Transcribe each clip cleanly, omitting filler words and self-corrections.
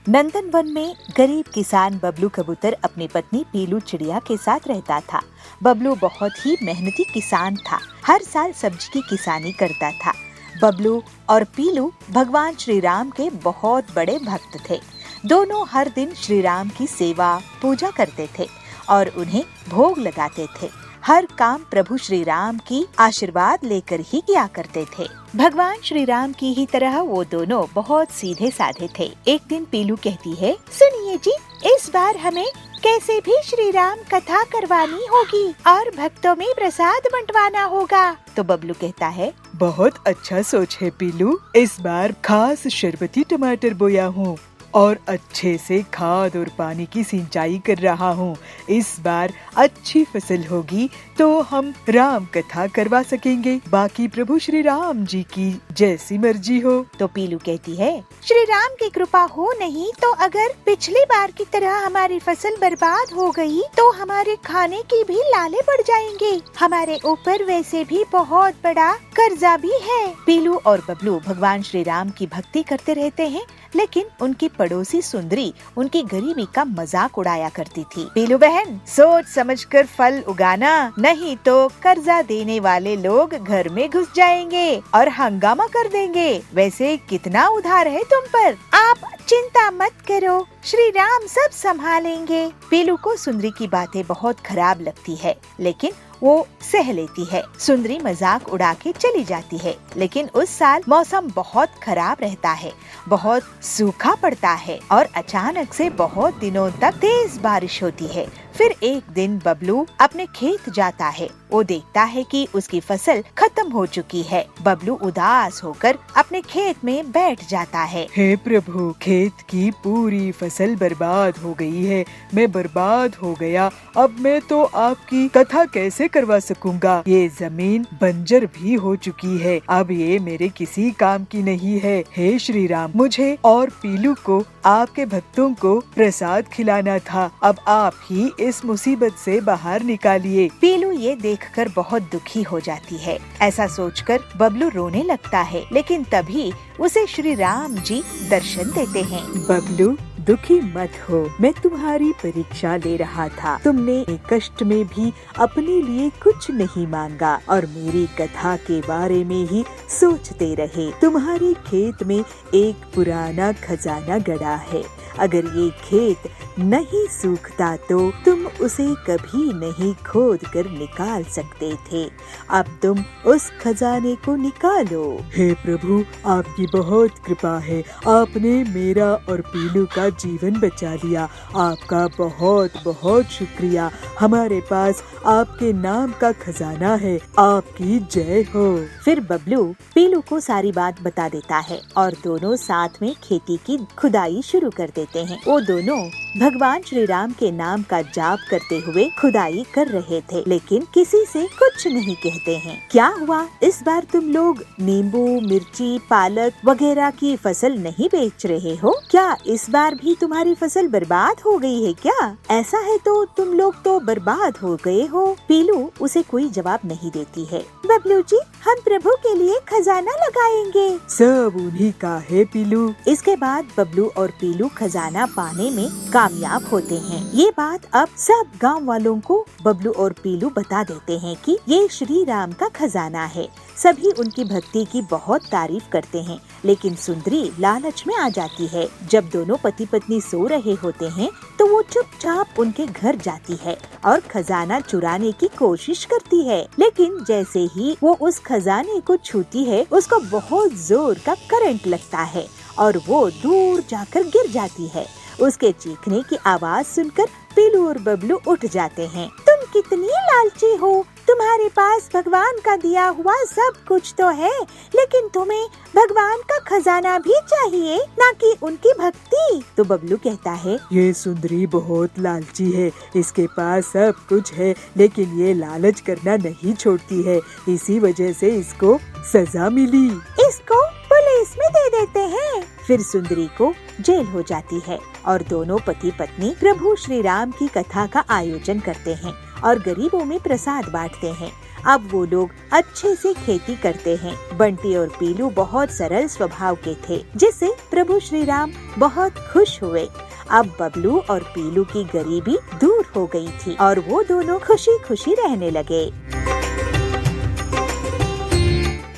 नंदनवन में गरीब किसान बबलू कबूतर अपनी पत्नी पीलू चिड़िया के साथ रहता था। बबलू बहुत ही मेहनती किसान था। हर साल सब्जी की किसानी करता था। बबलू और पीलू भगवान श्री राम के बहुत बड़े भक्त थे। दोनों हर दिन श्री राम की सेवा पूजा करते थे और उन्हें भोग लगाते थे। हर काम प्रभु श्री राम की आशीर्वाद लेकर ही किया करते थे। भगवान श्री राम की ही तरह वो दोनों बहुत सीधे साधे थे। एक दिन पीलू कहती है, सुनिए जी, इस बार हमें कैसे भी श्री राम कथा करवानी होगी और भक्तों में प्रसाद बंटवाना होगा। तो बबलू कहता है, बहुत अच्छा सोच है पीलू। इस बार खास शरबती टमाटर बोया हूँ और अच्छे से खाद और पानी की सिंचाई कर रहा हूँ। इस बार अच्छी फसल होगी तो हम राम कथा करवा सकेंगे। बाकी प्रभु श्री राम जी की जैसी मर्जी हो। तो पीलू कहती है, श्री राम की कृपा हो नहीं तो अगर पिछली बार की तरह हमारी फसल बर्बाद हो गई तो हमारे खाने की भी लाले पड़ जाएंगे। हमारे ऊपर वैसे भी बहुत बड़ा कर्जा भी है। पीलू और बबलू भगवान श्री राम की भक्ति करते रहते हैं, लेकिन उनकी पड़ोसी सुंदरी उनकी गरीबी का मजाक उड़ाया करती थी। पीलू बहन, सोच समझकर फल उगाना, नहीं तो कर्जा देने वाले लोग घर में घुस जाएंगे और हंगामा कर देंगे। वैसे कितना उधार है तुम पर? आप चिंता मत करो, श्री राम सब संभालेंगे। पीलू को सुंदरी की बातें बहुत खराब लगती है, लेकिन वो सह लेती है। सुंदरी मजाक उड़ा के चली जाती है, लेकिन उस साल मौसम बहुत खराब रहता है। बहुत सूखा पड़ता है और अचानक से बहुत दिनों तक तेज बारिश होती है। फिर एक दिन बबलू अपने खेत जाता है। वो देखता है कि उसकी फसल खत्म हो चुकी है। बबलू उदास होकर अपने खेत में बैठ जाता है। हे प्रभु, खेत की पूरी फसल बर्बाद हो गई है। मैं बर्बाद हो गया। अब मैं तो आपकी कथा कैसे करवा सकूंगा? ये जमीन बंजर भी हो चुकी है। अब ये मेरे किसी काम की नहीं है। हे श्री राम, मुझे और पीलू को आपके भक्तों को प्रसाद खिलाना था। अब आप ही इस मुसीबत से बाहर निकालिए। पीलू ये देखकर बहुत दुखी हो जाती है। ऐसा सोचकर बबलू रोने लगता है, लेकिन तभी उसे श्री राम जी दर्शन देते हैं। बबलू, दुखी मत हो, मैं तुम्हारी परीक्षा ले रहा था। तुमने कष्ट में भी अपने लिए कुछ नहीं मांगा और मेरी कथा के बारे में ही सोचते रहे। तुम्हारे खेत में एक पुराना खजाना गड़ा है। अगर ये खेत नहीं सूखता तो तुम उसे कभी नहीं खोद कर निकाल सकते थे। अब तुम उस खजाने को निकालो। हे प्रभु, आपकी बहुत कृपा है। आपने मेरा और पीलू का जीवन बचा लिया। आपका बहुत बहुत शुक्रिया। हमारे पास आपके नाम का खजाना है। आपकी जय हो। फिर बबलू पीलू को सारी बात बता देता है और दोनों साथ में खेती की खुदाई शुरू कर देते हैं। वो दोनों भगवान श्री राम के नाम का जाप करते हुए खुदाई कर रहे थे, लेकिन किसी से कुछ नहीं कहते हैं। क्या हुआ, इस बार तुम लोग नींबू, मिर्ची, पालक वगैरह की फसल नहीं बेच रहे हो क्या? इस बार भी तुम्हारी फसल बर्बाद हो गई है क्या? ऐसा है तो तुम लोग तो बर्बाद हो गए हो। पीलू उसे कोई जवाब नहीं देती है। बबलू जी, हम प्रभु के लिए खजाना लगाएंगे। सब उन्हीं का है पीलू। इसके बाद बबलू और पीलू खजाना पाने में कामयाब होते हैं। ये बात अब सब गांव वालों को बबलू और पीलू बता देते हैं कि ये श्री राम का खजाना है। सभी उनकी भक्ति की बहुत तारीफ करते हैं, लेकिन सुंदरी लालच में आ जाती है। जब दोनों पति पत्नी सो रहे होते हैं तो वो चुपचाप उनके घर जाती है और खजाना चुराने की कोशिश करती है, लेकिन जैसे ही वो उस खजाने को छूती है उसको बहुत जोर का करंट लगता है और वो दूर जाकर गिर जाती है। उसके चीखने की आवाज सुनकर पीलू और बबलू उठ जाते हैं। तुम कितनी लालची हो, तुम्हारे पास भगवान का दिया हुआ सब कुछ तो है, लेकिन तुम्हें भगवान का खजाना भी चाहिए, ना कि उनकी भक्ति। तो बबलू कहता है, ये सुंदरी बहुत लालची है। इसके पास सब कुछ है, लेकिन ये लालच करना नहीं छोड़ती है। इसी वजह से इसको सजा मिली। इसको पुलिस में दे देते हैं। फिर सुंदरी को जेल हो जाती है और दोनों पति पत्नी प्रभु श्री राम की कथा का आयोजन करते हैं और गरीबों में प्रसाद बांटते हैं। अब वो लोग अच्छे से खेती करते हैं। बंटी और पीलू बहुत सरल स्वभाव के थे, जिससे प्रभु श्री राम बहुत खुश हुए। अब बबलू और पीलू की गरीबी दूर हो गई थी और वो दोनों खुशी खुशी रहने लगे।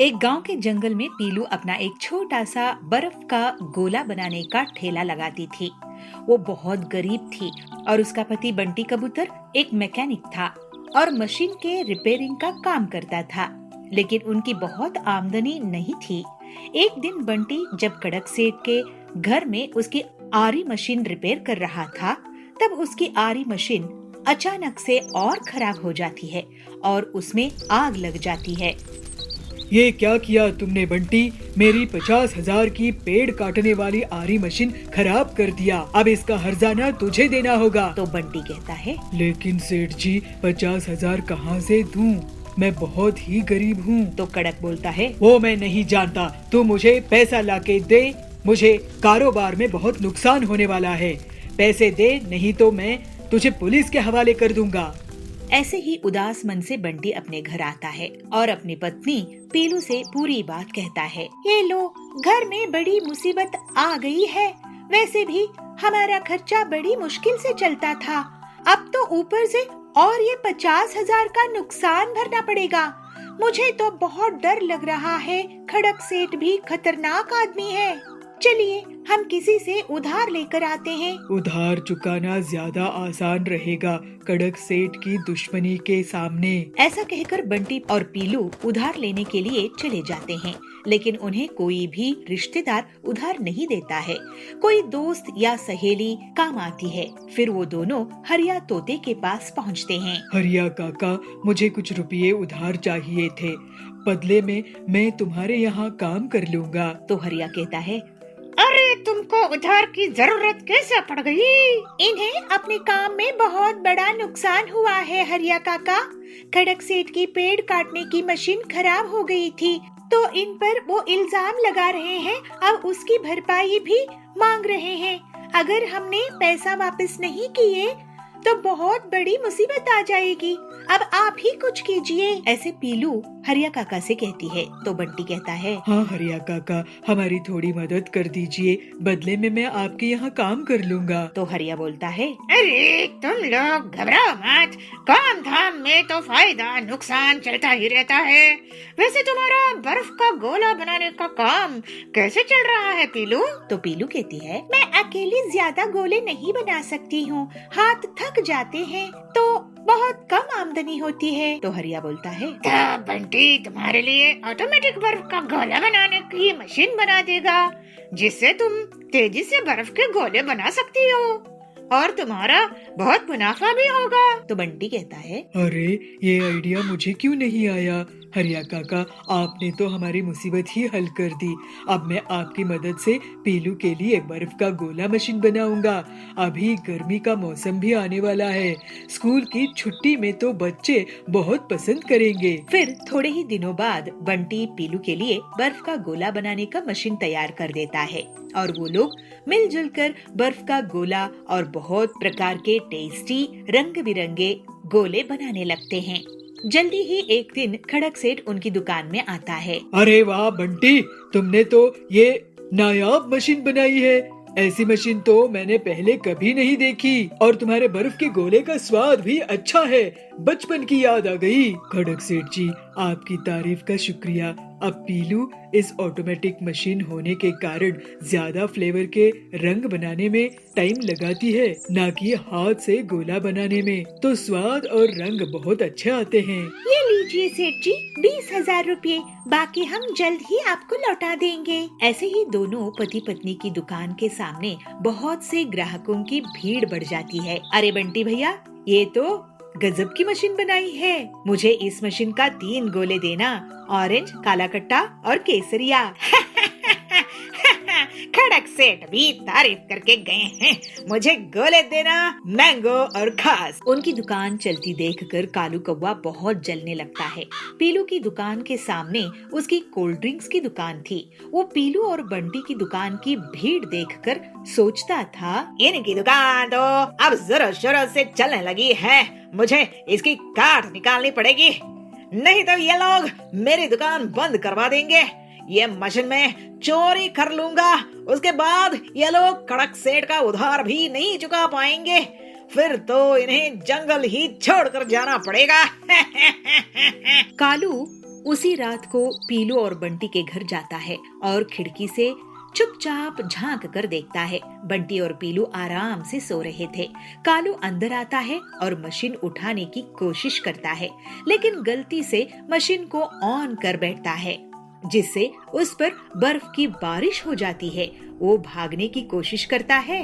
एक गांव के जंगल में पीलू अपना एक छोटा सा बर्फ का गोला बनाने का ठेला लगाती थी। वो बहुत गरीब थी और उसका पति बंटी कबूतर एक मैकेनिक था और मशीन के रिपेयरिंग का काम करता था, लेकिन उनकी बहुत आमदनी नहीं थी। एक दिन बंटी जब कड़क सेठ के घर में उसकी आरी मशीन रिपेयर कर रहा था, तब उसकी आरी मशीन अचानक से और खराब हो जाती है और उसमें आग लग जाती है। ये क्या किया तुमने बंटी? मेरी 50,000 की पेड़ काटने वाली आरी मशीन खराब कर दिया। अब इसका हर्जाना तुझे देना होगा। तो बंटी कहता है, लेकिन सेठ जी 50,000 कहाँ से दूं? मैं बहुत ही गरीब हूँ। तो कड़क बोलता है, वो मैं नहीं जानता, तू मुझे पैसा लाके दे। मुझे कारोबार में बहुत नुकसान होने वाला है। पैसे दे, नहीं तो मैं तुझे पुलिस के हवाले कर दूंगा। ऐसे ही उदास मन से बंटी अपने घर आता है और अपनी पत्नी पीलू से पूरी बात कहता है। ये लो, घर में बड़ी मुसीबत आ गई है। वैसे भी हमारा खर्चा बड़ी मुश्किल से चलता था, अब तो ऊपर से और ये 50,000 का नुकसान भरना पड़ेगा। मुझे तो बहुत डर लग रहा है। खड़क सेठ भी खतरनाक आदमी है। चलिए हम किसी से उधार लेकर आते हैं। उधार चुकाना ज्यादा आसान रहेगा कड़क सेठ की दुश्मनी के सामने। ऐसा कहकर बंटी और पीलू उधार लेने के लिए चले जाते हैं, लेकिन उन्हें कोई भी रिश्तेदार उधार नहीं देता है। कोई दोस्त या सहेली काम आती है। फिर वो दोनों हरिया तोते के पास पहुँचते हैं। हरिया काका, मुझे कुछ रुपये उधार चाहिए थे, बदले में मैं तुम्हारे यहाँ काम कर लूँगा। तो हरिया कहता है, अरे तुमको उधार की जरूरत कैसे पड़ गई? इन्हें अपने काम में बहुत बड़ा नुकसान हुआ है हरिया काका। खड़क सेठ की पेड़ काटने की मशीन खराब हो गई थी, तो इन पर वो इल्जाम लगा रहे हैं। अब उसकी भरपाई भी मांग रहे हैं। अगर हमने पैसा वापस नहीं किए तो बहुत बड़ी मुसीबत आ जाएगी। अब आप ही कुछ कीजिए। ऐसे पीलू हरिया काका से कहती है। तो बंटी कहता है, हाँ हरिया काका, हमारी थोड़ी मदद कर दीजिए, बदले में मैं आपके यहाँ काम कर लूँगा। तो हरिया बोलता है, अरे तुम लोग घबराओ मत, काम धाम में तो फायदा नुकसान चलता ही रहता है। वैसे तुम्हारा बर्फ का गोला बनाने का काम कैसे चल रहा है पीलू? तो पीलू कहती है, मैं अकेली ज्यादा गोले नहीं बना सकती हूँ, हाथ थक जाते हैं, तो बहुत कम आमदनी होती है। तो हरिया बोलता है, बंटी तुम्हारे लिए ऑटोमेटिक बर्फ का गोला बनाने की मशीन बना देगा, जिससे तुम तेजी से बर्फ के गोले बना सकती हो और तुम्हारा बहुत मुनाफा भी होगा। तो बंटी कहता है, अरे ये आइडिया मुझे क्यों नहीं आया? हरिया काका, आपने तो हमारी मुसीबत ही हल कर दी। अब मैं आपकी मदद से पीलू के लिए बर्फ का गोला मशीन बनाऊंगा। अभी गर्मी का मौसम भी आने वाला है, स्कूल की छुट्टी में तो बच्चे बहुत पसंद करेंगे। फिर थोड़े ही दिनों बाद बंटी पीलू के लिए बर्फ का गोला बनाने का मशीन तैयार कर देता है और वो लोग मिलजुल कर बर्फ का गोला और बहुत प्रकार के टेस्टी रंग बिरंगे गोले बनाने लगते हैं। जल्दी ही एक दिन खड़क सेठ उनकी दुकान में आता है। अरे वाह बंटी, तुमने तो ये नायाब मशीन बनाई है। ऐसी मशीन तो मैंने पहले कभी नहीं देखी और तुम्हारे बर्फ के गोले का स्वाद भी अच्छा है। बचपन की याद आ गई। खड़क सेठ जी, आपकी तारीफ का शुक्रिया। अब पीलू इस ऑटोमेटिक मशीन होने के कारण ज्यादा फ्लेवर के रंग बनाने में टाइम लगाती है, ना कि हाथ से गोला बनाने में, तो स्वाद और रंग बहुत अच्छे आते हैं। ये लीजिए सेठ जी, 20,000 रुपये, बाकी हम जल्द ही आपको लौटा देंगे। ऐसे ही दोनों पति पत्नी की दुकान के सामने बहुत से ग्राहकों की भीड़ बढ़ जाती है। अरे बंटी भैया, ये तो गजब की मशीन बनाई है। मुझे इस मशीन का 3 गोले देना, ऑरेंज, काला कट्टा और केसरिया। खड़क सेठ भी तारीफ करके गए हैं, मुझे गोले देना, मैंगो और खास। उनकी दुकान चलती देखकर कालू कौवा बहुत जलने लगता है। पीलू की दुकान के सामने उसकी कोल्ड ड्रिंक्स की दुकान थी। वो पीलू और बंटी की दुकान की भीड़ देखकर सोचता था, इनकी दुकान तो अब जोरों शोरों से चलने लगी है, मुझे इसकी काट निकालनी पड़ेगी। नहीं तो ये लोग मेरी दुकान बंद करवा देंगे। ये मशीन में चोरी कर लूंगा, उसके बाद ये लोग कड़क सेठ का उधार भी नहीं चुका पाएंगे, फिर तो इन्हें जंगल ही छोड़कर जाना पड़ेगा। कालू उसी रात को पीलू और बंटी के घर जाता है और खिड़की से चुपचाप झांक कर देखता है। बंटी और पीलू आराम से सो रहे थे। कालू अंदर आता है और मशीन उठाने की कोशिश करता है, लेकिन गलती से मशीन को ऑन कर बैठता है, जिससे उस पर बर्फ की बारिश हो जाती है। वो भागने की कोशिश करता है,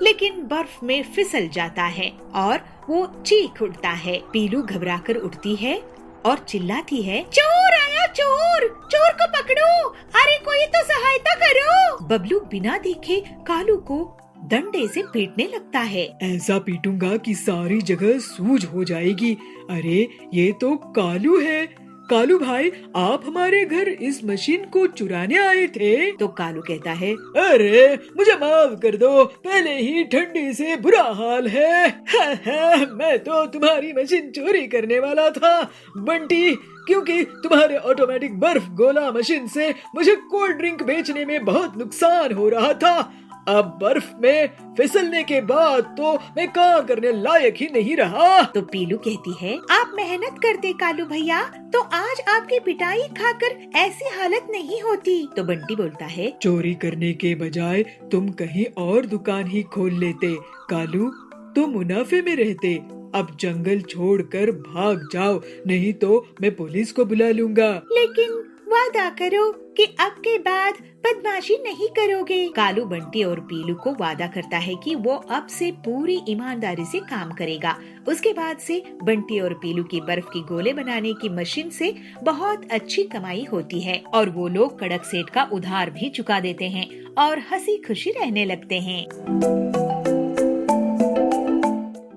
लेकिन बर्फ में फिसल जाता है और वो चीख उठता है। पीलू घबराकर उठती है और चिल्लाती है, चोर आया, चोर, चोर को पकड़ो, अरे कोई तो सहायता करो। बबलू बिना देखे कालू को डंडे से पीटने लगता है। ऐसा पीटूंगा कि सारी जगह सूज हो जाएगी। अरे ये तो कालू है। कालू भाई, आप हमारे घर इस मशीन को चुराने आए थे? तो कालू कहता है, अरे मुझे माफ कर दो, पहले ही ठंडी से बुरा हाल है। मैं तो तुम्हारी मशीन चोरी करने वाला था बंटी, क्योंकि तुम्हारे ऑटोमेटिक बर्फ गोला मशीन से मुझे कोल्ड ड्रिंक बेचने में बहुत नुकसान हो रहा था। अब बर्फ में फिसलने के बाद तो मैं काम करने लायक ही नहीं रहा। तो पीलू कहती है, आप मेहनत करते कालू भैया तो आज आपकी पिटाई खाकर ऐसी हालत नहीं होती। तो बंटी बोलता है, चोरी करने के बजाय तुम कहीं और दुकान ही खोल लेते कालू, तो मुनाफे में रहते। अब जंगल छोड़कर भाग जाओ, नहीं तो मैं पुलिस को बुला लूंगा। लेकिन वादा करो कि अब के बाद बदमाशी नहीं करोगे। कालू बंटी और पीलू को वादा करता है कि वो अब से पूरी ईमानदारी से काम करेगा। उसके बाद से बंटी और पीलू की बर्फ की गोले बनाने की मशीन से बहुत अच्छी कमाई होती है और वो लोग कड़क सेठ का उधार भी चुका देते हैं और हंसी खुशी रहने लगते हैं।